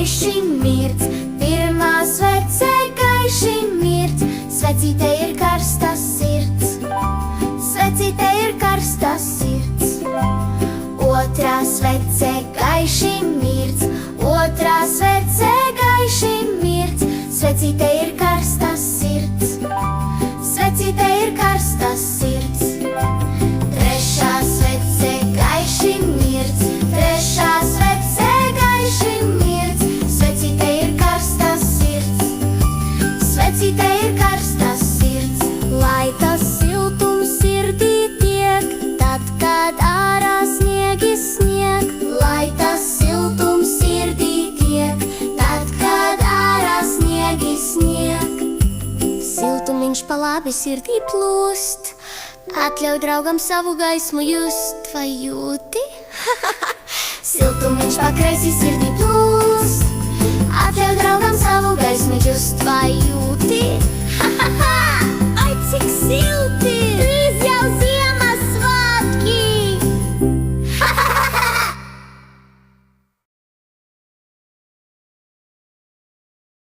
gaiši mirts, pirmā svece gaiši mirts, svecīte ir karsta sirds, svecīte ir karsta sirds. Otrā svece gaiši mirts, otrā svece gaiši mirts, svecīte ir karsta sirds, svecīte ir karsta sirds. Trešā svece gaiši mirts, trešā svece gaiši mirts, svecīte ir karsta sirds, svecīte ir karsta sirds. Lai tas siltums sirdī tiek, tad, kad ārā sniegi snieg. Lai tas siltums sirdī tiek, tad, kad ārā sniegi snieg. Siltumiņš pa labi sirdī plūst, atļauj draugam savu gaismu just, vai jūti? Siltumiņš pa kreisi sirdī plūst, atļauj draugam savu gaismu just, vai jūti?